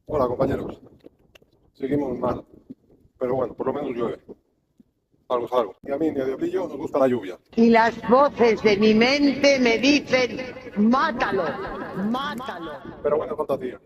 Hola compañeros, seguimos mal, pero bueno, por lo menos llueve. Algo es algo. Ni a mí ni a Diablillo nos gusta la lluvia. Y las voces de mi mente me dicen, mátalo, mátalo. Pero buena fantasía.